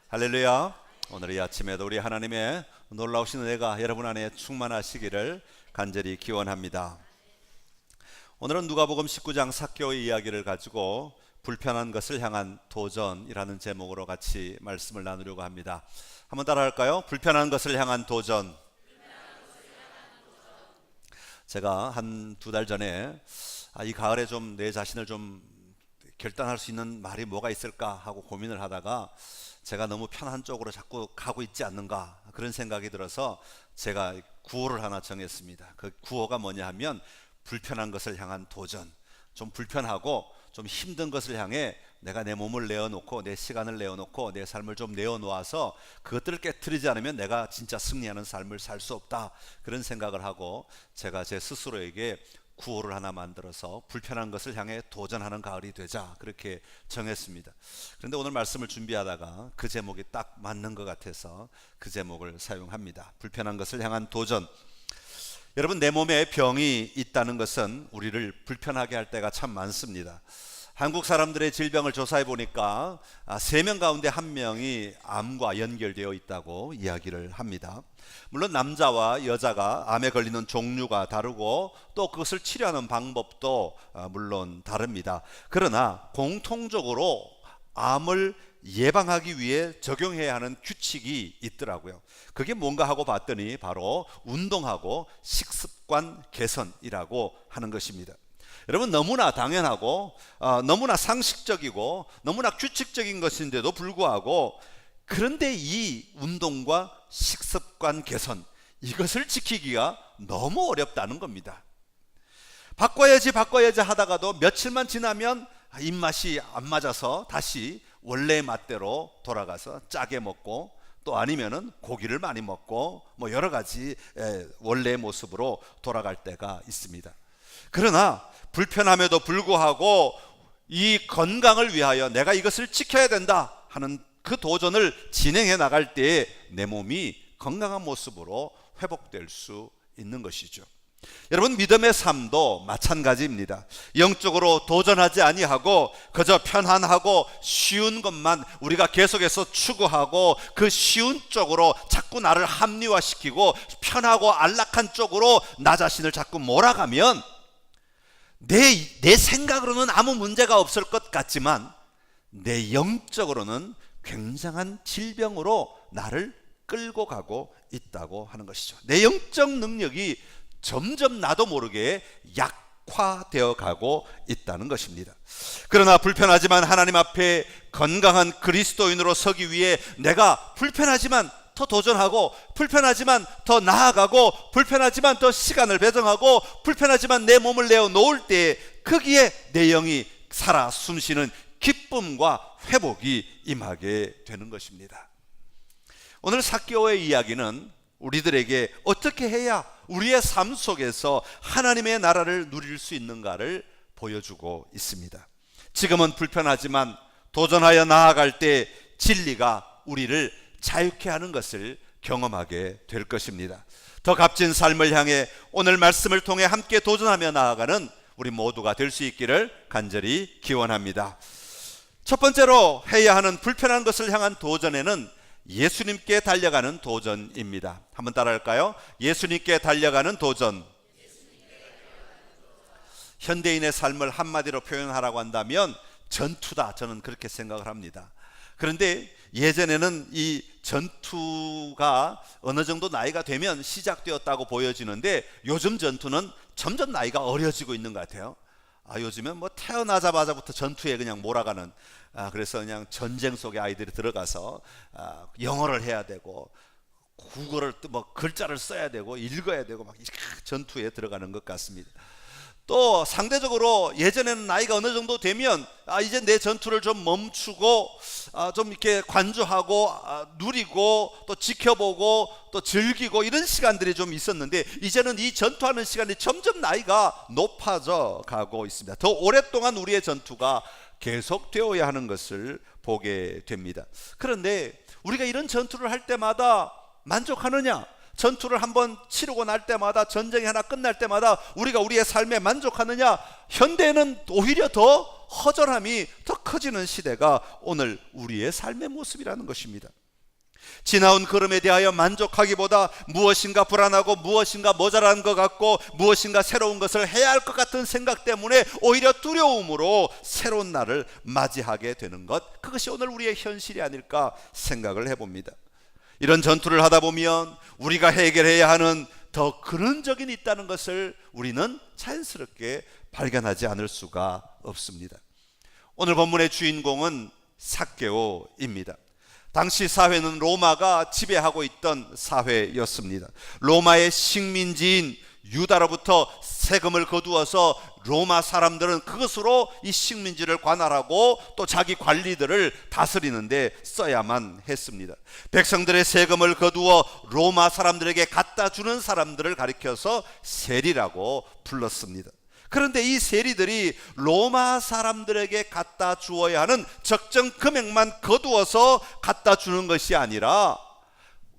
할렐루야. 오늘 이 아침에도 우리 하나님의 놀라우신 은혜가 여러분 안에 충만하시기를 간절히 기원합니다. 오늘은 누가복음 19장 삭개오의 이야기를 가지고 불편한 것을 향한 도전이라는 제목으로 같이 말씀을 나누려고 합니다. 한번 따라할까요? 불편한 것을 향한 도전. 제가 한 2달 전에 이 가을에 좀 내 자신을 좀 결단할 수 있는 말이 뭐가 있을까 하고 고민을 하다가 제가 너무 편한 쪽으로 자꾸 가고 있지 않는가 그런 생각이 들어서 제가 구호를 하나 정했습니다. 그 구호가 뭐냐 하면 불편한 것을 향한 도전. 좀 불편하고 좀 힘든 것을 향해 내가 내 몸을 내어놓고 내 시간을 내어놓고 내 삶을 좀 내어놓아서 그것들을 깨트리지 않으면 내가 진짜 승리하는 삶을 살 수 없다, 그런 생각을 하고 제가 제 스스로에게 구호를 하나 만들어서 불편한 것을 향해 도전하는 가을이 되자, 그렇게 정했습니다. 그런데 오늘 말씀을 준비하다가 그 제목이 딱 맞는 것 같아서 그 제목을 사용합니다. 불편한 것을 향한 도전. 여러분, 내 몸에 병이 있다는 것은 우리를 불편하게 할 때가 참 많습니다. 한국 사람들의 질병을 조사해 보니까 3명 가운데 1명이 암과 연결되어 있다고 이야기를 합니다. 물론 남자와 여자가 암에 걸리는 종류가 다르고 또 그것을 치료하는 방법도 물론 다릅니다. 그러나 공통적으로 암을 예방하기 위해 적용해야 하는 규칙이 있더라고요. 그게 뭔가 하고 봤더니 바로 운동하고 식습관 개선이라고 하는 것입니다. 여러분, 너무나 당연하고 너무나 상식적이고 너무나 규칙적인 것인데도 불구하고, 그런데 이 운동과 식습관 개선, 이것을 지키기가 너무 어렵다는 겁니다. 바꿔야지 하다가도 며칠만 지나면 입맛이 안 맞아서 다시 원래의 맛대로 돌아가서 짜게 먹고, 또 아니면은 고기를 많이 먹고 뭐 여러 가지 원래의 모습으로 돌아갈 때가 있습니다. 그러나 불편함에도 불구하고 이 건강을 위하여 내가 이것을 지켜야 된다 하는 그 도전을 진행해 나갈 때 내 몸이 건강한 모습으로 회복될 수 있는 것이죠. 여러분, 믿음의 삶도 마찬가지입니다. 영적으로 도전하지 아니하고 그저 편안하고 쉬운 것만 우리가 계속해서 추구하고 그 쉬운 쪽으로 자꾸 나를 합리화시키고 편하고 안락한 쪽으로 나 자신을 자꾸 몰아가면 내 생각으로는 아무 문제가 없을 것 같지만 내 영적으로는 굉장한 질병으로 나를 끌고 가고 있다고 하는 것이죠. 내 영적 능력이 점점 나도 모르게 약화되어 가고 있다는 것입니다. 그러나 불편하지만 하나님 앞에 건강한 그리스도인으로 서기 위해 내가 불편하지만 더 도전하고, 불편하지만 더 나아가고, 불편하지만 더 시간을 배정하고, 불편하지만 내 몸을 내어놓을 때 거기에 내 영이 살아 숨쉬는 기쁨과 회복이 임하게 되는 것입니다. 오늘 삭개오의 이야기는 우리들에게 어떻게 해야 우리의 삶 속에서 하나님의 나라를 누릴 수 있는가를 보여주고 있습니다. 지금은 불편하지만 도전하여 나아갈 때 진리가 우리를 자유케 하는 것을 경험하게 될 것입니다. 더 값진 삶을 향해 오늘 말씀을 통해 함께 도전하며 나아가는 우리 모두가 될 수 있기를 간절히 기원합니다. 첫 번째로 해야 하는 불편한 것을 향한 도전에는 예수님께 달려가는 도전입니다. 한번 따라할까요? 예수님께 달려가는 도전. 현대인의 삶을 한마디로 표현하라고 한다면 전투다, 저는 그렇게 생각을 합니다. 그런데 예전에는 이 전투가 어느 정도 나이가 되면 시작되었다고 보여지는데 요즘 전투는 점점 나이가 어려지고 있는 것 같아요. 요즘은 뭐 태어나자마자부터 전투에 그냥 몰아가는, 그래서 그냥 전쟁 속에 아이들이 들어가서 영어를 해야 되고 국어를 뭐 글자를 써야 되고 읽어야 되고 막 전투에 들어가는 것 같습니다. 또 상대적으로 예전에는 나이가 어느 정도 되면 이제 내 전투를 좀 멈추고 좀 이렇게 관조하고 누리고 또 지켜보고 또 즐기고 이런 시간들이 좀 있었는데, 이제는 이 전투하는 시간이 점점 나이가 높아져 가고 있습니다. 더 오랫동안 우리의 전투가 계속되어야 하는 것을 보게 됩니다. 그런데 우리가 이런 전투를 할 때마다 만족하느냐? 전투를 한번 치르고 날 때마다, 전쟁이 하나 끝날 때마다 우리가 우리의 삶에 만족하느냐? 현대에는 오히려 더 허전함이 더 커지는 시대가 오늘 우리의 삶의 모습이라는 것입니다. 지나온 걸음에 대하여 만족하기보다 무엇인가 불안하고 무엇인가 모자란 것 같고 무엇인가 새로운 것을 해야 할 것 같은 생각 때문에 오히려 두려움으로 새로운 날을 맞이하게 되는 것, 그것이 오늘 우리의 현실이 아닐까 생각을 해봅니다. 이런 전투를 하다 보면 우리가 해결해야 하는 더 근원적인 있다는 것을 우리는 자연스럽게 발견하지 않을 수가 없습니다. 오늘 본문의 주인공은 삭개오입니다. 당시 사회는 로마가 지배하고 있던 사회였습니다. 로마의 식민지인 유다로부터 세금을 거두어서 로마 사람들은 그것으로 이 식민지를 관할하고 또 자기 관리들을 다스리는데 써야만 했습니다. 백성들의 세금을 거두어 로마 사람들에게 갖다 주는 사람들을 가리켜서 세리라고 불렀습니다. 그런데 이 세리들이 로마 사람들에게 갖다 주어야 하는 적정 금액만 거두어서 갖다 주는 것이 아니라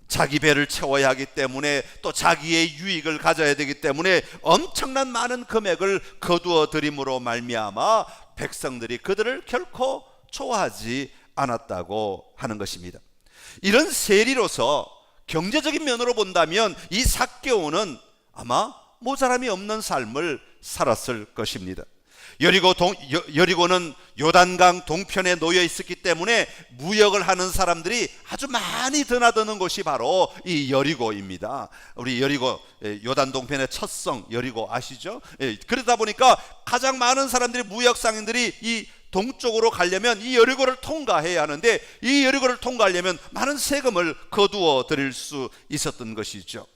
자기 배를 채워야 하기 때문에 또 자기의 유익을 가져야 되기 때문에 엄청난 많은 금액을 거두어 드림으로 말미암아 백성들이 그들을 결코 좋아하지 않았다고 하는 것입니다. 이런 세리로서 경제적인 면으로 본다면 이 삭개오는 아마 모자람이 없는 삶을 살았을 것입니다. 여리고는 요단강 동편에 놓여 있었기 때문에 무역을 하는 사람들이 아주 많이 드나드는 곳이 바로 이 여리고입니다. 우리 여리고, 요단 동편의 첫 성 여리고 아시죠? 그러다 보니까 가장 많은 사람들이, 무역 상인들이 이 동쪽으로 가려면 이 여리고를 통과해야 하는데, 이 여리고를 통과하려면 많은 세금을 거두어 드릴 수 있었던 것이죠.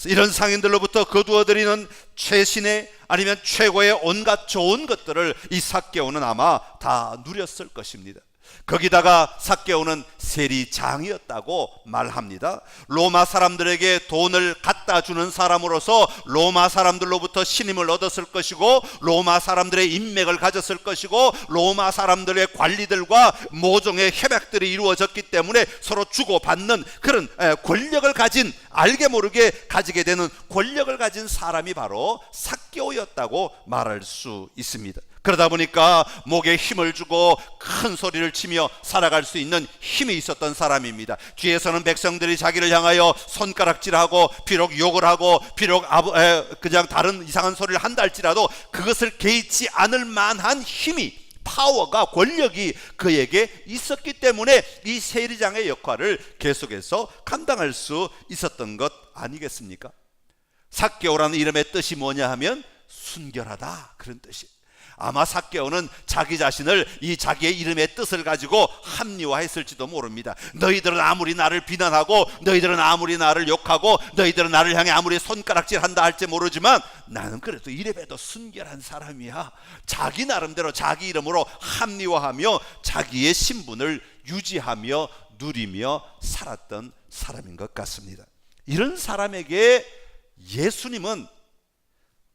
이런 상인들로부터 거두어들이는 최신의 아니면 최고의 온갖 좋은 것들을 이 삭개오는 아마 다 누렸을 것입니다. 거기다가 삭개오는 세리장이었다고 말합니다. 로마 사람들에게 돈을 갖다 주는 사람으로서 로마 사람들로부터 신임을 얻었을 것이고 로마 사람들의 인맥을 가졌을 것이고 로마 사람들의 관리들과 모종의 협약들이 이루어졌기 때문에 서로 주고받는 그런 권력을 가진, 알게 모르게 가지게 되는 권력을 가진 사람이 바로 삭개오였다고 말할 수 있습니다. 그러다 보니까 목에 힘을 주고 큰 소리를 치며 살아갈 수 있는 힘이 있었던 사람입니다. 뒤에서는 백성들이 자기를 향하여 손가락질하고 비록 욕을 하고 비록 그냥 다른 이상한 소리를 한다 할지라도 그것을 개의치 않을 만한 힘이, 파워가, 권력이 그에게 있었기 때문에 이 세리장의 역할을 계속해서 감당할 수 있었던 것 아니겠습니까? 삭개오라는 이름의 뜻이 뭐냐 하면 순결하다, 그런 뜻이에요. 아마 삭개오는 자기 자신을 이 자기의 이름의 뜻을 가지고 합리화했을지도 모릅니다. 너희들은 아무리 나를 비난하고 너희들은 아무리 나를 욕하고 너희들은 나를 향해 아무리 손가락질한다 할지 모르지만 나는 그래도 이래봬도 순결한 사람이야. 자기 나름대로 자기 이름으로 합리화하며 자기의 신분을 유지하며 누리며 살았던 사람인 것 같습니다. 이런 사람에게 예수님은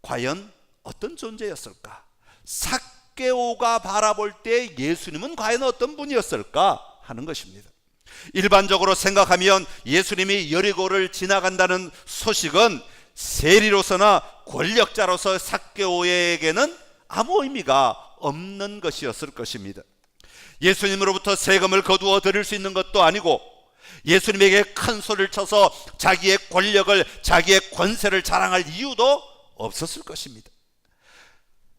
과연 어떤 존재였을까? 삭개오가 바라볼 때 예수님은 과연 어떤 분이었을까 하는 것입니다. 일반적으로 생각하면 예수님이 여리고를 지나간다는 소식은 세리로서나 권력자로서 삭개오에게는 아무 의미가 없는 것이었을 것입니다. 예수님으로부터 세금을 거두어 드릴 수 있는 것도 아니고 예수님에게 큰 소리를 쳐서 자기의 권력을, 자기의 권세를 자랑할 이유도 없었을 것입니다.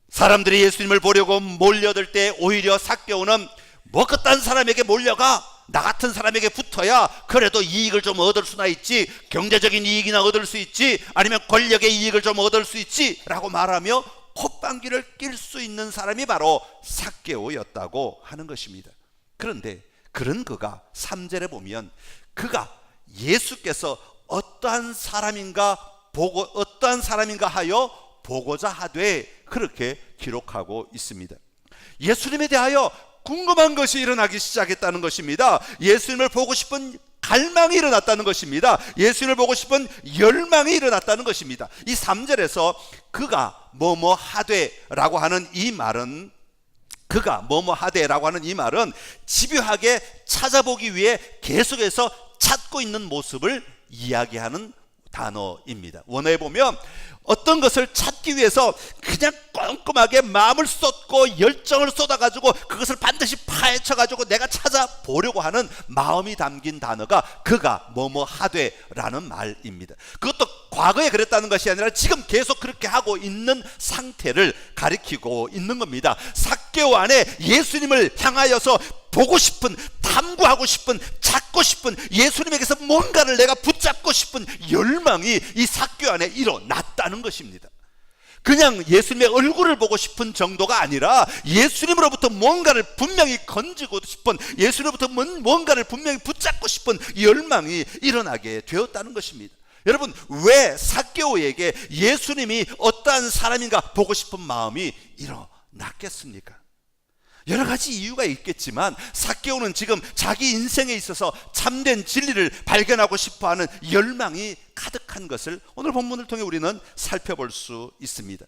사람들이 예수님을 보려고 몰려들 때 오히려 삭개오는 뭐 그딴 사람에게 몰려가, 나 같은 사람에게 붙어야 그래도 이익을 좀 얻을 수나 있지, 경제적인 이익이나 얻을 수 있지, 아니면 권력의 이익을 좀 얻을 수 있지 라고 말하며 콧방귀를 낄 수 있는 사람이 바로 삭개오였다고 하는 것입니다. 그런데 그런 그가 3절에 보면 그가 예수께서 어떠한 사람인가 하여 보고자 하되 그렇게 기록하고 있습니다. 예수님에 대하여 궁금한 것이 일어나기 시작했다는 것입니다. 예수님을 보고 싶은 갈망이 일어났다는 것입니다. 예수님을 보고 싶은 열망이 일어났다는 것입니다. 이 3절에서 그가 뭐뭐 하되라고 하는 이 말은, 그가 뭐뭐 하되라고 하는 이 말은 집요하게 찾아보기 위해 계속해서 찾고 있는 모습을 이야기하는 단어입니다. 원어에 보면 어떤 것을 찾기 위해서 그냥 꼼꼼하게 마음을 쏟고 열정을 쏟아가지고 그것을 반드시 파헤쳐가지고 내가 찾아보려고 하는 마음이 담긴 단어가 그가 뭐뭐 하되라는 말입니다. 그것도 과거에 그랬다는 것이 아니라 지금 계속 그렇게 하고 있는 상태를 가리키고 있는 겁니다. 삭개오 안에 예수님을 향하여서 보고 싶은, 탐구하고 싶은, 찾고 싶은, 예수님에게서 뭔가를 내가 붙잡고 싶은 열망이 이 삭개오 안에 일어났다는 것입니다. 그냥 예수님의 얼굴을 보고 싶은 정도가 아니라 예수님으로부터 뭔가를 분명히 건지고 싶은, 예수님으로부터 뭔가를 분명히 붙잡고 싶은 열망이 일어나게 되었다는 것입니다. 여러분, 왜 삭개오에게 예수님이 어떠한 사람인가 보고 싶은 마음이 일어났겠습니까? 여러 가지 이유가 있겠지만 삭개오는 지금 자기 인생에 있어서 참된 진리를 발견하고 싶어하는 열망이 가득한 것을 오늘 본문을 통해 우리는 살펴볼 수 있습니다.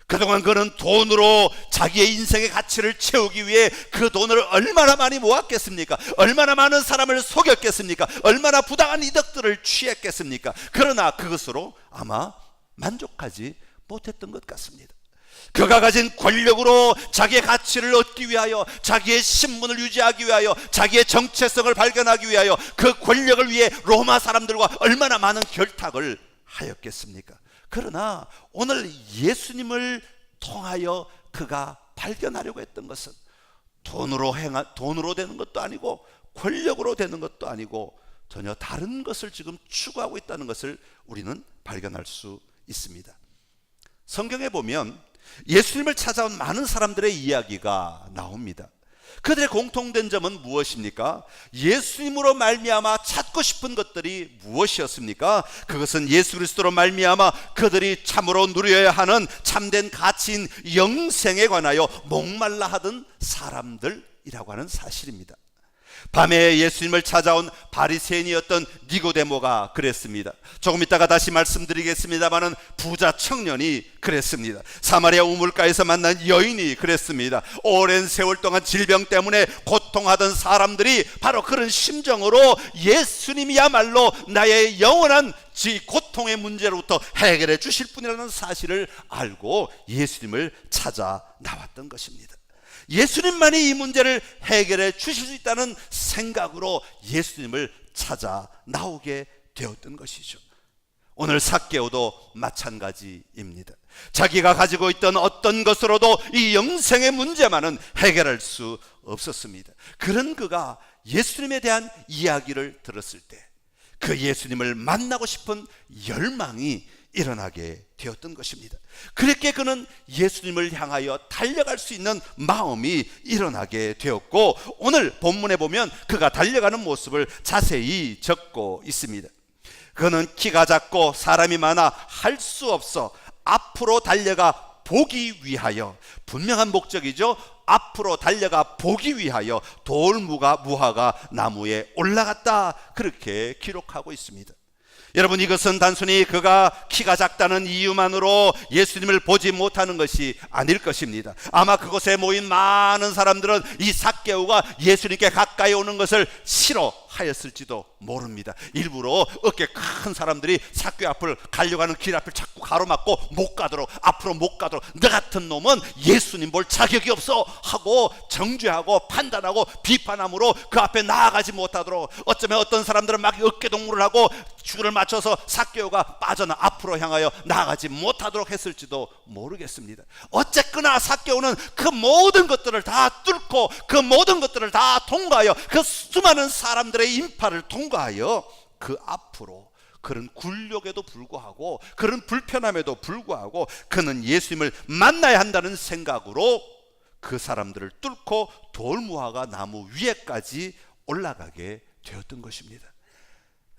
그동안 그는 돈으로 자기의 인생의 가치를 채우기 위해 그 돈을 얼마나 많이 모았겠습니까? 얼마나 많은 사람을 속였겠습니까? 얼마나 부당한 이득들을 취했겠습니까? 그러나 그것으로 아마 만족하지 못했던 것 같습니다. 그가 가진 권력으로 자기의 가치를 얻기 위하여, 자기의 신분을 유지하기 위하여, 자기의 정체성을 발견하기 위하여 그 권력을 위해 로마 사람들과 얼마나 많은 결탁을 하였겠습니까? 그러나 오늘 예수님을 통하여 그가 발견하려고 했던 것은 돈으로 되는 것도 아니고 권력으로 되는 것도 아니고 전혀 다른 것을 지금 추구하고 있다는 것을 우리는 발견할 수 있습니다. 성경에 보면 예수님을 찾아온 많은 사람들의 이야기가 나옵니다. 그들의 공통된 점은 무엇입니까? 예수님으로 말미암아 찾고 싶은 것들이 무엇이었습니까? 그것은 예수 그리스도로 말미암아 그들이 참으로 누려야 하는 참된 가치인 영생에 관하여 목말라 하던 사람들이라고 하는 사실입니다. 밤에 예수님을 찾아온 바리새인이었던 니고데모가 그랬습니다. 조금 이따가 다시 말씀드리겠습니다마는 부자 청년이 그랬습니다. 사마리아 우물가에서 만난 여인이 그랬습니다. 오랜 세월 동안 질병 때문에 고통하던 사람들이 바로 그런 심정으로 예수님이야말로 나의 영원한 고통의 문제로부터 해결해 주실 분이라는 사실을 알고 예수님을 찾아 나왔던 것입니다. 예수님만이 이 문제를 해결해 주실 수 있다는 생각으로 예수님을 찾아 나오게 되었던 것이죠. 오늘 삭개오도 마찬가지입니다. 자기가 가지고 있던 어떤 것으로도 이 영생의 문제만은 해결할 수 없었습니다. 그런 그가 예수님에 대한 이야기를 들었을 때 그 예수님을 만나고 싶은 열망이 일어나게 되었던 것입니다. 그렇게 그는 예수님을 향하여 달려갈 수 있는 마음이 일어나게 되었고, 오늘 본문에 보면 그가 달려가는 모습을 자세히 적고 있습니다. 그는 키가 작고 사람이 많아 할 수 없어 앞으로 달려가 보기 위하여, 분명한 목적이죠. 앞으로 달려가 보기 위하여 무화가 나무에 올라갔다, 그렇게 기록하고 있습니다. 여러분, 이것은 단순히 그가 키가 작다는 이유만으로 예수님을 보지 못하는 것이 아닐 것입니다. 아마 그곳에 모인 많은 사람들은 이 삭개오가 예수님께 가까이 오는 것을 싫어하였을지도 모릅니다. 일부러 어깨 큰 사람들이 삭개오 앞을 가려고 하는 길 앞을 자꾸 가로막고 못 가도록, 앞으로 못 가도록, 너 같은 놈은 예수님 볼 자격이 없어 하고 정죄하고 판단하고 비판함으로 그 앞에 나아가지 못하도록, 어쩌면 어떤 사람들은 막 어깨동무를 하고 줄을 맞춰서 삭개오가 빠져나 앞으로 향하여 나아가지 못하도록 했을지도 모르겠습니다. 어쨌거나 삭개오는 그 모든 것들을 다 뚫고 그 모든 것들을 다 통과하여 그 수많은 사람들의 인파를 통과하여 그 앞으로, 그런 굴욕에도 불구하고 그런 불편함에도 불구하고 그는 예수님을 만나야 한다는 생각으로 그 사람들을 뚫고 돌무화과 나무 위에까지 올라가게 되었던 것입니다.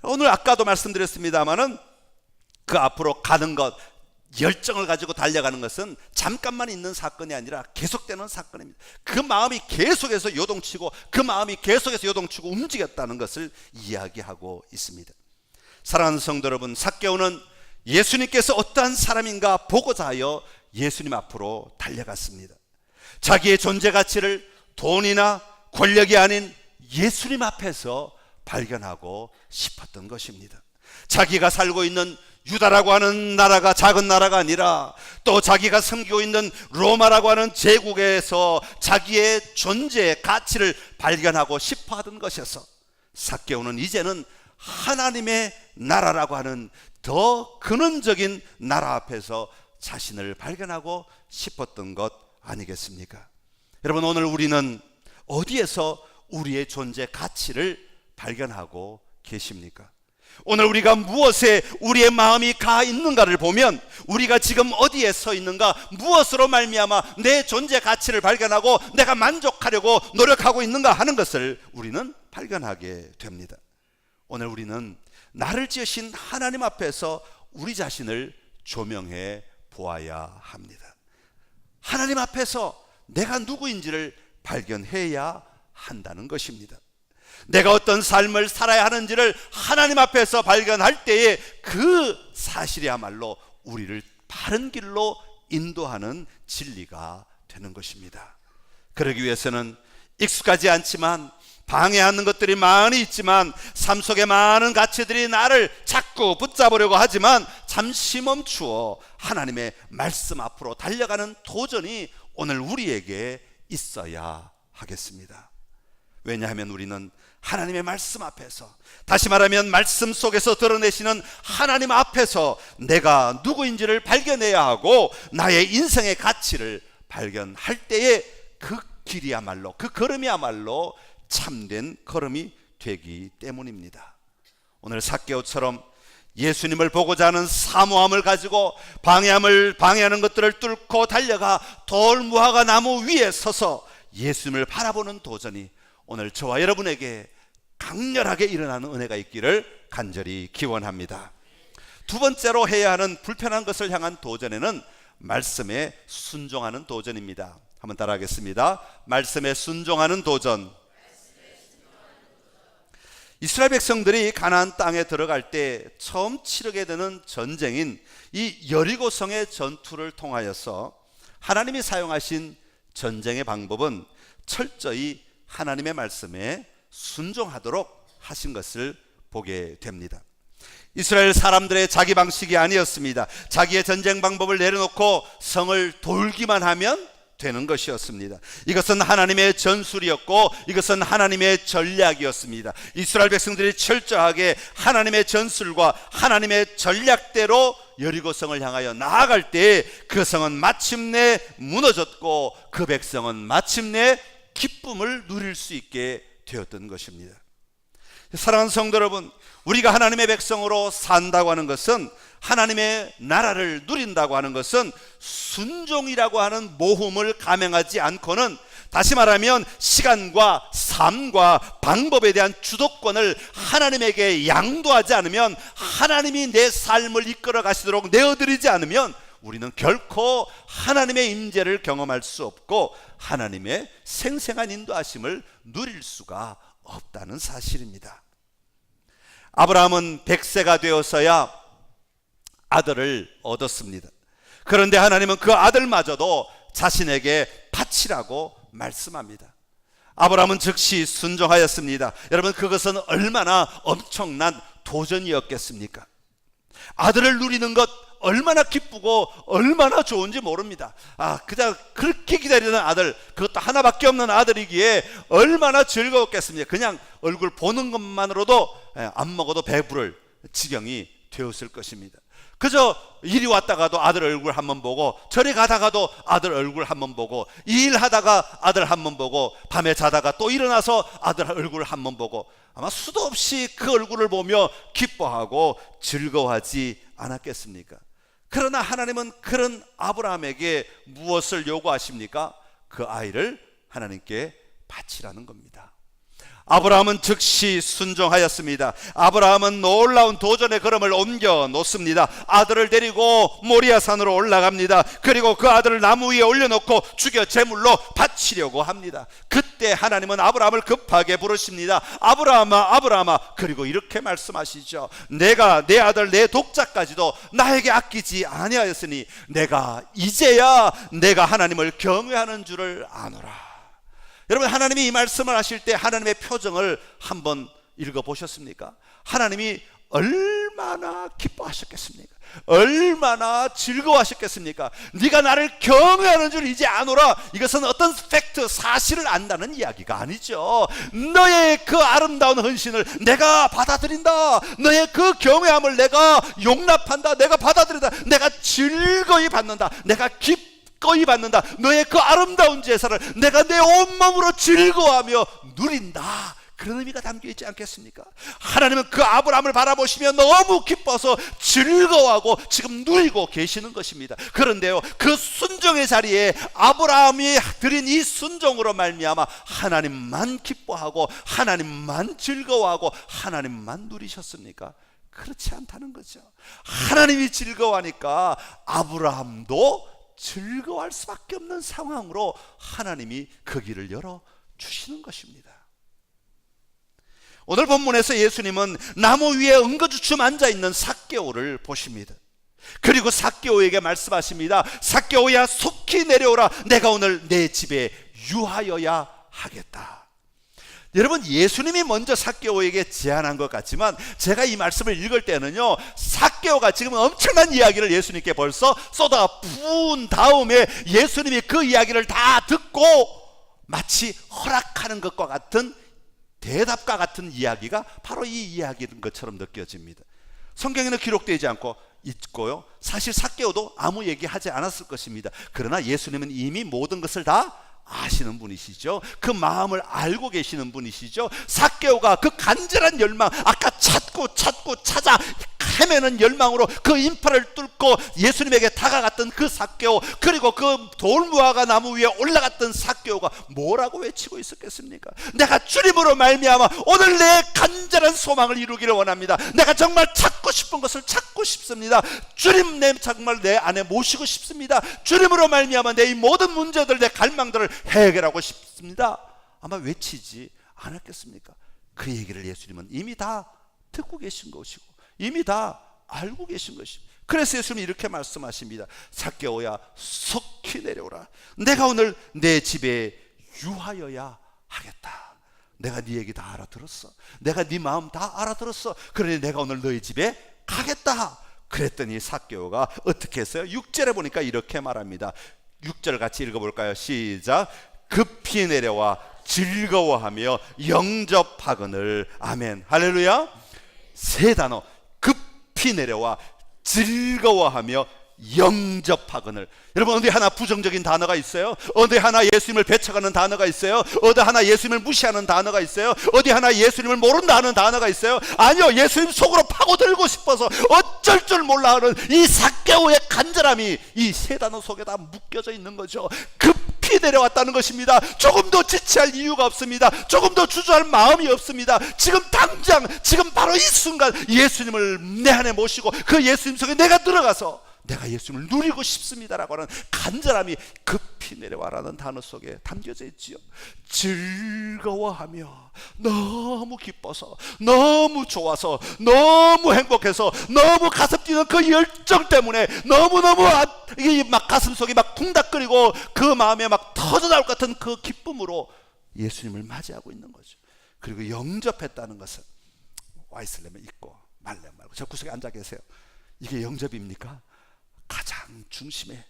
오늘 아까도 말씀드렸습니다마는 그 앞으로 가는 것, 열정을 가지고 달려가는 것은 잠깐만 있는 사건이 아니라 계속되는 사건입니다. 그 마음이 계속해서 요동치고 그 마음이 계속해서 요동치고 움직였다는 것을 이야기하고 있습니다. 사랑하는 성도 여러분, 삭개오는 예수님께서 어떠한 사람인가 보고자 하여 예수님 앞으로 달려갔습니다. 자기의 존재 가치를 돈이나 권력이 아닌 예수님 앞에서 발견하고 싶었던 것입니다. 자기가 살고 있는 유다라고 하는 나라가 작은 나라가 아니라 또 자기가 섬기고 있는 로마라고 하는 제국에서 자기의 존재의 가치를 발견하고 싶어 하던 것이어서 삭개오는 이제는 하나님의 나라라고 하는 더 근원적인 나라 앞에서 자신을 발견하고 싶었던 것 아니겠습니까? 여러분, 오늘 우리는 어디에서 우리의 존재 가치를 발견하고 계십니까? 오늘 우리가 무엇에 우리의 마음이 가 있는가를 보면 우리가 지금 어디에 서 있는가, 무엇으로 말미암아 내 존재 가치를 발견하고 내가 만족하려고 노력하고 있는가 하는 것을 우리는 발견하게 됩니다. 오늘 우리는 나를 지으신 하나님 앞에서 우리 자신을 조명해 보아야 합니다. 하나님 앞에서 내가 누구인지를 발견해야 한다는 것입니다. 내가 어떤 삶을 살아야 하는지를 하나님 앞에서 발견할 때에 그 사실이야말로 우리를 바른 길로 인도하는 진리가 되는 것입니다. 그러기 위해서는 익숙하지 않지만 방해하는 것들이 많이 있지만 삶 속에 많은 가치들이 나를 자꾸 붙잡으려고 하지만 잠시 멈추어 하나님의 말씀 앞으로 달려가는 도전이 오늘 우리에게 있어야 하겠습니다. 왜냐하면 우리는 하나님의 말씀 앞에서, 다시 말하면 말씀 속에서 드러내시는 하나님 앞에서 내가 누구인지를 발견해야 하고 나의 인생의 가치를 발견할 때에 그 길이야말로, 그 걸음이야말로 참된 걸음이 되기 때문입니다. 오늘 삭개오처럼 예수님을 보고자 하는 사모함을 가지고 방해하는 것들을 뚫고 달려가 돌무화과 나무 위에 서서 예수님을 바라보는 도전이 오늘 저와 여러분에게 강렬하게 일어나는 은혜가 있기를 간절히 기원합니다. 두 번째로 해야 하는 불편한 것을 향한 도전에는 말씀에 순종하는 도전입니다. 한번 따라하겠습니다. 말씀에 순종하는 도전. 이스라엘 백성들이 가나안 땅에 들어갈 때 처음 치르게 되는 전쟁인 이 여리고성의 전투를 통하여서 하나님이 사용하신 전쟁의 방법은 철저히 하나님의 말씀에 순종하도록 하신 것을 보게 됩니다. 이스라엘 사람들의 자기 방식이 아니었습니다. 자기의 전쟁 방법을 내려놓고 성을 돌기만 하면 되는 것이었습니다. 이것은 하나님의 전술이었고 이것은 하나님의 전략이었습니다. 이스라엘 백성들이 철저하게 하나님의 전술과 하나님의 전략대로 여리고성을 향하여 나아갈 때 그 성은 마침내 무너졌고 그 백성은 마침내 기쁨을 누릴 수 있게 되었던 것입니다. 사랑하는 성도 여러분, 우리가 하나님의 백성으로 산다고 하는 것은, 하나님의 나라를 누린다고 하는 것은 순종이라고 하는 모험을 감행하지 않고는, 다시 말하면 시간과 삶과 방법에 대한 주도권을 하나님에게 양도하지 않으면, 하나님이 내 삶을 이끌어 가시도록 내어드리지 않으면 우리는 결코 하나님의 임재를 경험할 수 없고 하나님의 생생한 인도하심을 누릴 수가 없다는 사실입니다. 아브라함은 100세가 되어서야 아들을 얻었습니다. 그런데 하나님은 그 아들마저도 자신에게 바치라고 말씀합니다. 아브라함은 즉시 순종하였습니다. 여러분, 그것은 얼마나 엄청난 도전이었겠습니까? 아들을 누리는 것 얼마나 기쁘고 얼마나 좋은지 모릅니다. 그냥 그렇게 기다리는 아들, 그것도 하나밖에 없는 아들이기에 얼마나 즐거웠겠습니까? 그냥 얼굴 보는 것만으로도 안 먹어도 배부를 지경이 되었을 것입니다. 그저 이리 왔다가도 아들 얼굴 한번 보고, 저리 가다가도 아들 얼굴 한번 보고, 이 일 하다가 아들 한번 보고, 밤에 자다가 또 일어나서 아들 얼굴 한번 보고, 아마 수도 없이 그 얼굴을 보며 기뻐하고 즐거워하지 않았겠습니까? 그러나 하나님은 그런 아브라함에게 무엇을 요구하십니까? 그 아이를 하나님께 바치라는 겁니다. 아브라함은 즉시 순종하였습니다. 아브라함은 놀라운 도전의 걸음을 옮겨 놓습니다. 아들을 데리고 모리아산으로 올라갑니다. 그리고 그 아들을 나무 위에 올려놓고 죽여 제물로 바치려고 합니다. 그때 하나님은 아브라함을 급하게 부르십니다. 아브라함아, 아브라함아. 그리고 이렇게 말씀하시죠. 내가 내 아들 내 독자까지도 나에게 아끼지 아니하였으니 내가 이제야 내가 하나님을 경외하는 줄을 아노라. 여러분, 하나님이 이 말씀을 하실 때 하나님의 표정을 한번 읽어보셨습니까? 하나님이 얼마나 기뻐하셨겠습니까? 얼마나 즐거워하셨겠습니까? 네가 나를 경외하는 줄 이제 아노라. 이것은 어떤 팩트, 사실을 안다는 이야기가 아니죠. 너의 그 아름다운 헌신을 내가 받아들인다. 너의 그 경외함을 내가 용납한다. 내가 받아들인다. 내가 즐거이 받는다. 내가 기꺼이 받는다. 너의 그 아름다운 제사를 내가 내 온몸으로 즐거워하며 누린다. 그런 의미가 담겨 있지 않겠습니까? 하나님은 그 아브라함을 바라보시며 너무 기뻐서 즐거워하고 지금 누리고 계시는 것입니다. 그런데요, 그 순종의 자리에 아브라함이 드린 이 순종으로 말미암아 하나님만 기뻐하고 하나님만 즐거워하고 하나님만 누리셨습니까? 그렇지 않다는 거죠. 하나님이 즐거워하니까 아브라함도 즐거워할 수밖에 없는 상황으로 하나님이 그 길을 열어주시는 것입니다. 오늘 본문에서 예수님은 나무 위에 엉거주춤 앉아있는 삭개오를 보십니다. 그리고 삭개오에게 말씀하십니다. 삭개오야, 속히 내려오라. 내가 오늘 내 집에 유하여야 하겠다. 여러분, 예수님이 먼저 삭개오에게 제안한 것 같지만 제가 이 말씀을 읽을 때는요, 삭개오가 지금 엄청난 이야기를 예수님께 벌써 쏟아 부은 다음에 예수님이 그 이야기를 다 듣고 마치 허락하는 것과 같은, 대답과 같은 이야기가 바로 이 이야기인 것처럼 느껴집니다. 성경에는 기록되지 않고 있고요, 사실 삭개오도 아무 얘기하지 않았을 것입니다. 그러나 예수님은 이미 모든 것을 다 아시는 분이시죠. 그 마음을 알고 계시는 분이시죠. 삭개오가 그 간절한 열망, 아까 찾고 찾아 헤매는 열망으로 그 인파를 뚫고 예수님에게 다가갔던 그 삭개오, 그리고 그 돌무화과 나무 위에 올라갔던 삭개오가 뭐라고 외치고 있었겠습니까? 내가 주님으로 말미암아 오늘 내 간절한 소망을 이루기를 원합니다. 내가 정말 찾고 싶은 것을 찾고 싶습니다. 주님, 정말 내 안에 모시고 싶습니다. 주님으로 말미암아 내 이 모든 문제들, 내 갈망들을 해결하고 싶습니다. 아마 외치지 않았겠습니까? 그 얘기를 예수님은 이미 다 듣고 계신 것이고 이미 다 알고 계신 것입니다. 그래서 예수님이 이렇게 말씀하십니다. 삭개오야, 속히 내려오라. 내가 오늘 내 집에 유하여야 하겠다. 내가 네 얘기 다 알아들었어. 내가 네 마음 다 알아들었어. 그러니 내가 오늘 너희 집에 가겠다. 그랬더니 삭개오가 어떻게 했어요? 6절에 보니까 이렇게 말합니다. 6절 같이 읽어볼까요? 시작. 급히 내려와 즐거워하며 영접하거늘. 아멘. 할렐루야. 세 단어. 급히 내려와 즐거워하며 영접하거늘. 여러분, 어디 하나 부정적인 단어가 있어요? 어디 하나 예수님을 배척하는 단어가 있어요? 어디 하나 예수님을 무시하는 단어가 있어요? 어디 하나 예수님을 모른다 하는 단어가 있어요? 아니요, 예수님 속으로 파고들고 싶어서 어쩔 줄 몰라 하는 이 삭개오의 간절함이 이 세 단어 속에 다 묶여져 있는 거죠. 급히 내려왔다는 것입니다. 조금도 지체할 이유가 없습니다. 조금도 주저할 마음이 없습니다. 지금 당장, 지금 바로 이 순간 예수님을 내 안에 모시고 그 예수님 속에 내가 들어가서 내가 예수님을 누리고 싶습니다라고 하는 간절함이 급히 내려와라는 단어 속에 담겨져 있지요. 즐거워하며, 너무 기뻐서, 너무 좋아서, 너무 행복해서, 너무 가슴 뛰는 그 열정 때문에 너무너무 막 가슴 속이 막 쿵닥거리고 그 마음에 막 터져나올 것 같은 그 기쁨으로 예수님을 맞이하고 있는 거죠. 그리고 영접했다는 것은 와 있으려면 있고 말려면 말고. 저 구석에 앉아 계세요. 이게 영접입니까? 가장 중심에,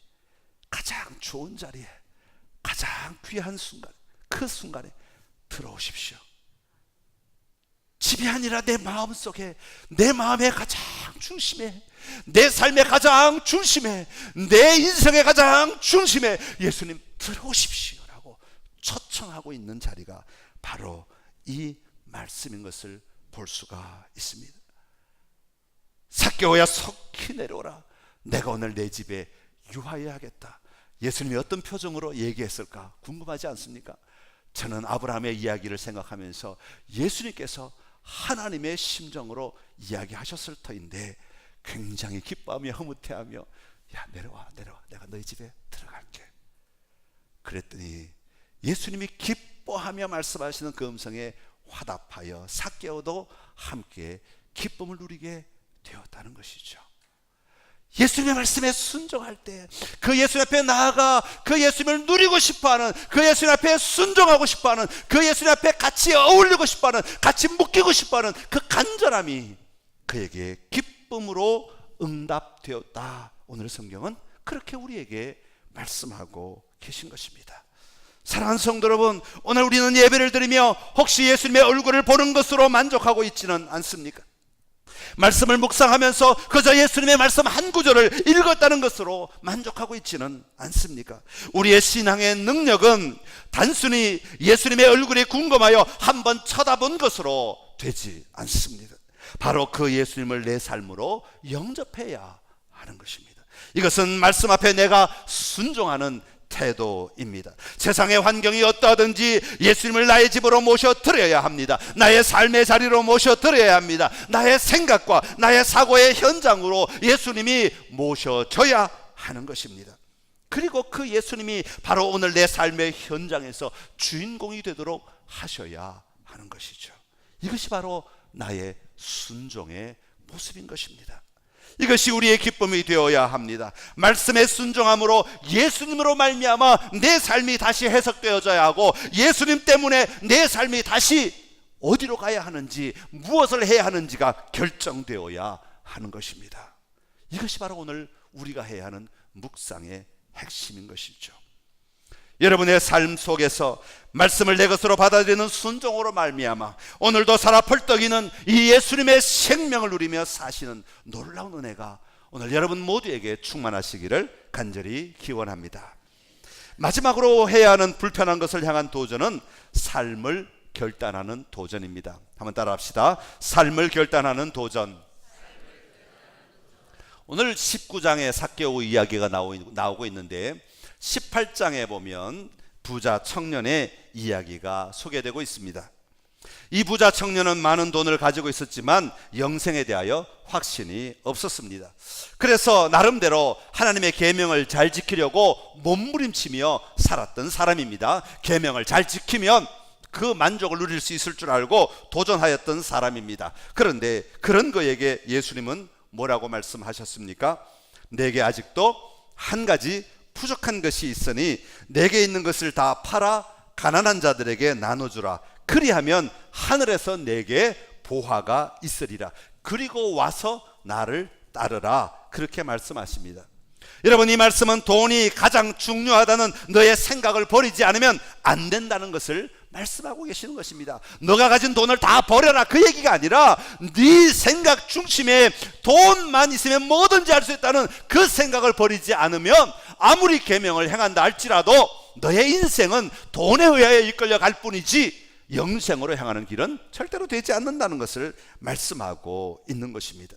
가장 좋은 자리에, 가장 귀한 순간, 그 순간에 들어오십시오. 집이 아니라 내 마음 속에, 내 마음의 가장 중심에, 내 삶의 가장 중심에, 내 인생의 가장 중심에 예수님 들어오십시오 라고 초청하고 있는 자리가 바로 이 말씀인 것을 볼 수가 있습니다. 삭개오야, 속히 내려오라. 내가 오늘 내 집에 유하여야 하겠다. 예수님이 어떤 표정으로 얘기했을까 궁금하지 않습니까? 저는 아브라함의 이야기를 생각하면서 예수님께서 하나님의 심정으로 이야기하셨을 터인데 굉장히 기뻐하며 흐뭇해하며, 야, 내려와 내가 너희 집에 들어갈게. 그랬더니 예수님이 기뻐하며 말씀하시는 그 음성에 화답하여 삭개오도 함께 기쁨을 누리게 되었다는 것이죠. 예수님의 말씀에 순종할 때, 그 예수님 앞에 나아가 그 예수님을 누리고 싶어하는, 그 예수님 앞에 순종하고 싶어하는, 그 예수님 앞에 같이 어울리고 싶어하는, 같이 묶이고 싶어하는 그 간절함이 그에게 기쁨 기쁨으로 응답되었다. 오늘 성경은 그렇게 우리에게 말씀하고 계신 것입니다. 사랑하는 성도 여러분, 오늘 우리는 예배를 드리며 혹시 예수님의 얼굴을 보는 것으로 만족하고 있지는 않습니까? 말씀을 묵상하면서 그저 예수님의 말씀 한 구절을 읽었다는 것으로 만족하고 있지는 않습니까? 우리의 신앙의 능력은 단순히 예수님의 얼굴이 궁금하여 한번 쳐다본 것으로 되지 않습니다. 바로 그 예수님을 내 삶으로 영접해야 하는 것입니다. 이것은 말씀 앞에 내가 순종하는 태도입니다. 세상의 환경이 어떠하든지 예수님을 나의 집으로 모셔드려야 합니다. 나의 삶의 자리로 모셔드려야 합니다. 나의 생각과 나의 사고의 현장으로 예수님이 모셔져야 하는 것입니다. 그리고 그 예수님이 바로 오늘 내 삶의 현장에서 주인공이 되도록 하셔야 하는 것이죠. 이것이 바로 나의 순종의 모습인 것입니다. 이것이 우리의 기쁨이 되어야 합니다. 말씀에 순종함으로 예수님으로 말미암아 내 삶이 다시 해석되어져야 하고, 예수님 때문에 내 삶이 다시 어디로 가야 하는지, 무엇을 해야 하는지가 결정되어야 하는 것입니다. 이것이 바로 오늘 우리가 해야 하는 묵상의 핵심인 것이죠. 여러분의 삶 속에서 말씀을 내 것으로 받아들이는 순종으로 말미암아 오늘도 살아 펄떡이는 이 예수님의 생명을 누리며 사시는 놀라운 은혜가 오늘 여러분 모두에게 충만하시기를 간절히 기원합니다. 마지막으로 해야 하는 불편한 것을 향한 도전은 삶을 결단하는 도전입니다. 한번 따라합시다. 삶을 결단하는 도전. 오늘 19장에 삭개오 이야기가 나오고 있는데 18장에 보면 부자 청년의 이야기가 소개되고 있습니다. 이 부자 청년은 많은 돈을 가지고 있었지만 영생에 대하여 확신이 없었습니다. 그래서 나름대로 하나님의 계명을 잘 지키려고 몸부림치며 살았던 사람입니다. 계명을 잘 지키면 그 만족을 누릴 수 있을 줄 알고 도전하였던 사람입니다. 그런데 그런 그에게 예수님은 뭐라고 말씀하셨습니까? 내게 아직도 한 가지 부족한 것이 있으니 내게 있는 것을 다 팔아 가난한 자들에게 나눠주라. 그리하면 하늘에서 내게 보화가 있으리라. 그리고 와서 나를 따르라. 그렇게 말씀하십니다. 여러분, 이 말씀은 돈이 가장 중요하다는 너의 생각을 버리지 않으면 안 된다는 것을 말씀하고 계시는 것입니다. 너가 가진 돈을 다 버려라, 그 얘기가 아니라 네 생각 중심에 돈만 있으면 뭐든지 할 수 있다는 그 생각을 버리지 않으면 아무리 계명을 행한다 할지라도 너의 인생은 돈에 의하여 이끌려 갈 뿐이지 영생으로 향하는 길은 절대로 되지 않는다는 것을 말씀하고 있는 것입니다.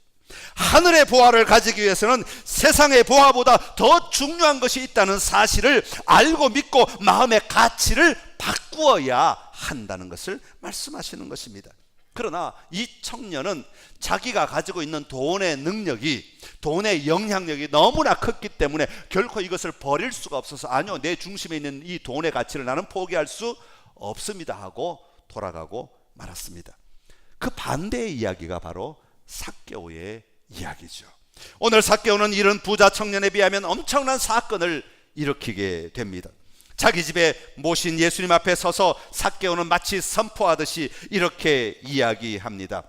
하늘의 보화를 가지기 위해서는 세상의 보화보다 더 중요한 것이 있다는 사실을 알고 믿고 마음의 가치를 바꾸어야 한다는 것을 말씀하시는 것입니다. 그러나 이 청년은 자기가 가지고 있는 돈의 능력이, 돈의 영향력이 너무나 컸기 때문에 결코 이것을 버릴 수가 없어서 아니요, 내 중심에 있는 이 돈의 가치를 나는 포기할 수 없습니다 하고 돌아가고 말았습니다. 그 반대의 이야기가 바로 삭개오의 이야기죠. 오늘 삭개오는 이런 부자 청년에 비하면 엄청난 사건을 일으키게 됩니다. 자기 집에 모신 예수님 앞에 서서 삭개오는 마치 선포하듯이 이렇게 이야기합니다.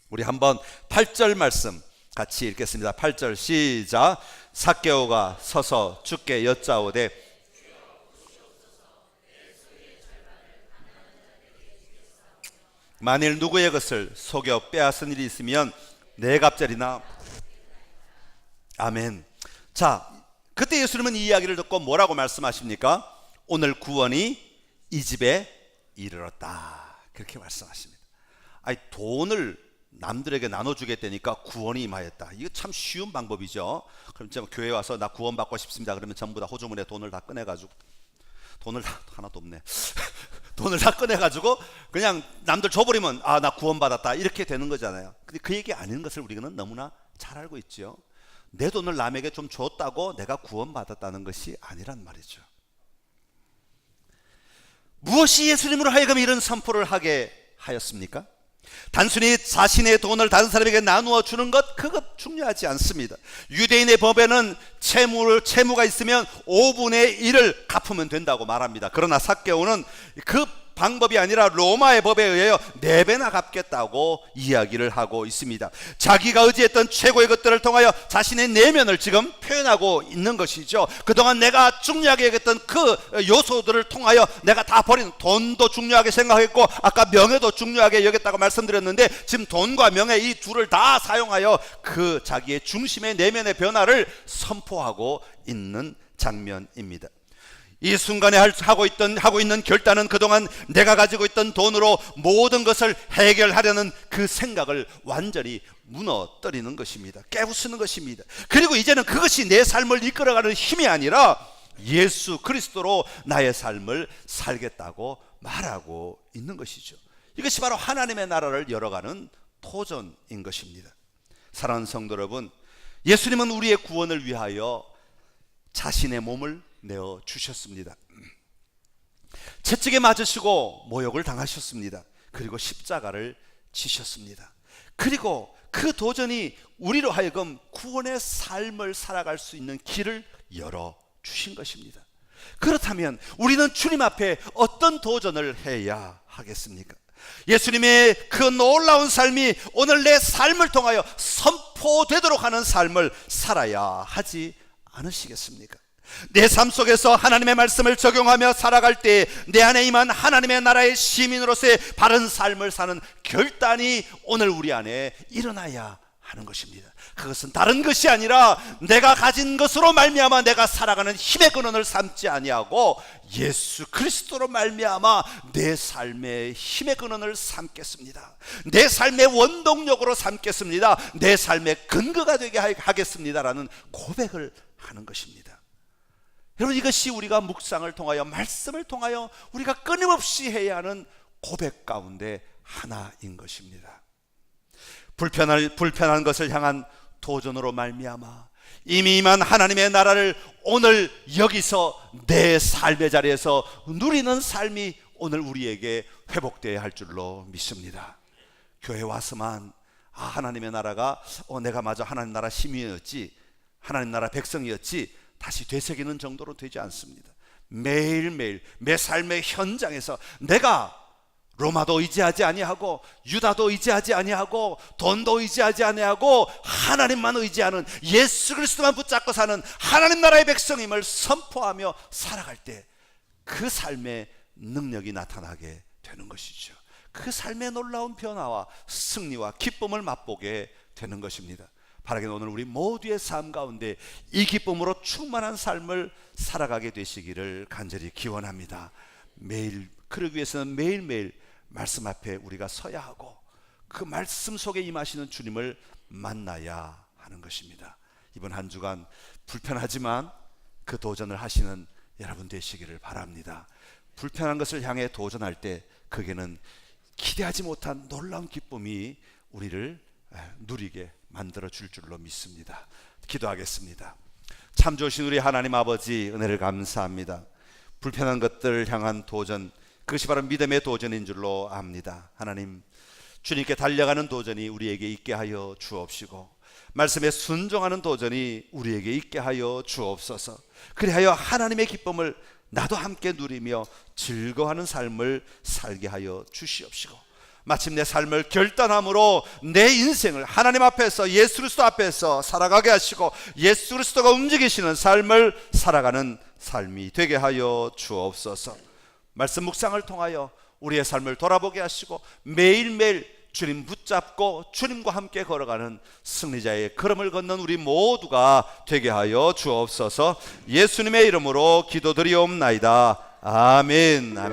우리 한번 8절 말씀 같이 읽겠습니다. 8절 시작. 삭개오가 서서 주께 여짜오되 만일 누구의 것을 속여 빼앗은 일이 있으면 네 갑절이나. 아멘. 자, 그때 예수님은 이 이야기를 듣고 뭐라고 말씀하십니까? 오늘 구원이 이 집에 이르렀다. 그렇게 말씀하십니다. 아니, 돈을 남들에게 나눠주겠다니까 구원이 임하였다. 이거 참 쉬운 방법이죠. 그럼 이제 교회 와서 나 구원 받고 싶습니다. 그러면 전부 다 호주머니에 돈을 다 꺼내가지고, 돈을 하나도 없네. 돈을 다 꺼내가지고 그냥 남들 줘버리면 아, 나 구원받았다 이렇게 되는 거잖아요. 근데 그 얘기 아닌 것을 우리는 너무나 잘 알고 있죠. 내 돈을 남에게 좀 줬다고 내가 구원받았다는 것이 아니란 말이죠. 무엇이 예수님으로 하여금 이런 선포를 하게 하였습니까? 단순히 자신의 돈을 다른 사람에게 나누어 주는 것, 그것 중요하지 않습니다. 유대인의 법에는 채무가 있으면 5분의 1을 갚으면 된다고 말합니다. 그러나 삭개오는 그 방법이 아니라 로마의 법에 의하여 4배나 갚겠다고 이야기를 하고 있습니다. 자기가 의지했던 최고의 것들을 통하여 자신의 내면을 지금 표현하고 있는 것이죠. 그동안 내가 중요하게 여겼던 그 요소들을 통하여 내가 다 버린, 돈도 중요하게 생각했고 아까 명예도 중요하게 여겼다고 말씀드렸는데, 지금 돈과 명예 이 둘을 다 사용하여 그 자기의 중심의 내면의 변화를 선포하고 있는 장면입니다. 이 순간에 하고 있는 결단은 그동안 내가 가지고 있던 돈으로 모든 것을 해결하려는 그 생각을 완전히 무너뜨리는 것입니다. 깨부수는 것입니다. 그리고 이제는 그것이 내 삶을 이끌어가는 힘이 아니라 예수 그리스도로 나의 삶을 살겠다고 말하고 있는 것이죠. 이것이 바로 하나님의 나라를 열어가는 도전인 것입니다. 사랑하는 성도 여러분, 예수님은 우리의 구원을 위하여 자신의 몸을 내어 주셨습니다. 채찍에 맞으시고 모욕을 당하셨습니다. 그리고 십자가를 지셨습니다. 그리고 그 도전이 우리로 하여금 구원의 삶을 살아갈 수 있는 길을 열어 주신 것입니다. 그렇다면 우리는 주님 앞에 어떤 도전을 해야 하겠습니까? 예수님의 그 놀라운 삶이 오늘 내 삶을 통하여 선포되도록 하는 삶을 살아야 하지 않으시겠습니까? 내 삶 속에서 하나님의 말씀을 적용하며 살아갈 때 내 안에 임한 하나님의 나라의 시민으로서의 바른 삶을 사는 결단이 오늘 우리 안에 일어나야 하는 것입니다. 그것은 다른 것이 아니라 내가 가진 것으로 말미암아 내가 살아가는 힘의 근원을 삼지 아니하고 예수 그리스도로 말미암아 내 삶의 힘의 근원을 삼겠습니다. 내 삶의 원동력으로 삼겠습니다. 내 삶의 근거가 되게 하겠습니다라는 고백을 하는 것입니다. 여러분, 이것이 우리가 묵상을 통하여 말씀을 통하여 우리가 끊임없이 해야 하는 고백 가운데 하나인 것입니다. 불편한 것을 향한 도전으로 말미암아 이미 임한 하나님의 나라를 오늘 여기서 내 삶의 자리에서 누리는 삶이 오늘 우리에게 회복되어야 할 줄로 믿습니다. 교회 와서만 하나님의 나라가 내가 마저 하나님 나라 시민이었지, 하나님 나라 백성이었지 다시 되새기는 정도로 되지 않습니다. 매일매일 내 삶의 현장에서 내가 로마도 의지하지 아니하고 유다도 의지하지 아니하고 돈도 의지하지 아니하고 하나님만 의지하는 예수 그리스도만 붙잡고 사는 하나님 나라의 백성임을 선포하며 살아갈 때 그 삶의 능력이 나타나게 되는 것이죠. 그 삶의 놀라운 변화와 승리와 기쁨을 맛보게 되는 것입니다. 바라기는 오늘 우리 모두의 삶 가운데 이 기쁨으로 충만한 삶을 살아가게 되시기를 간절히 기원합니다. 그러기 위해서는 매일매일 말씀 앞에 우리가 서야 하고 그 말씀 속에 임하시는 주님을 만나야 하는 것입니다. 이번 한 주간 불편하지만 그 도전을 하시는 여러분 되시기를 바랍니다. 불편한 것을 향해 도전할 때 그게는 기대하지 못한 놀라운 기쁨이 우리를 누리게 만들어 줄 줄로 믿습니다. 기도하겠습니다. 참 좋으신 우리 하나님 아버지, 은혜를 감사합니다. 불편한 것들을 향한 도전, 그것이 바로 믿음의 도전인 줄로 압니다. 하나님, 주님께 달려가는 도전이 우리에게 있게 하여 주옵시고 말씀에 순종하는 도전이 우리에게 있게 하여 주옵소서. 그리하여 하나님의 기쁨을 나도 함께 누리며 즐거워하는 삶을 살게 하여 주시옵시고 마침내 삶을 결단함으로 내 인생을 하나님 앞에서 예수 그리스도 앞에서 살아가게 하시고 예수 그리스도가 움직이시는 삶을 살아가는 삶이 되게 하여 주옵소서. 말씀 묵상을 통하여 우리의 삶을 돌아보게 하시고 매일매일 주님 붙잡고 주님과 함께 걸어가는 승리자의 걸음을 걷는 우리 모두가 되게 하여 주옵소서. 예수님의 이름으로 기도드리옵나이다. 아멘. 아멘.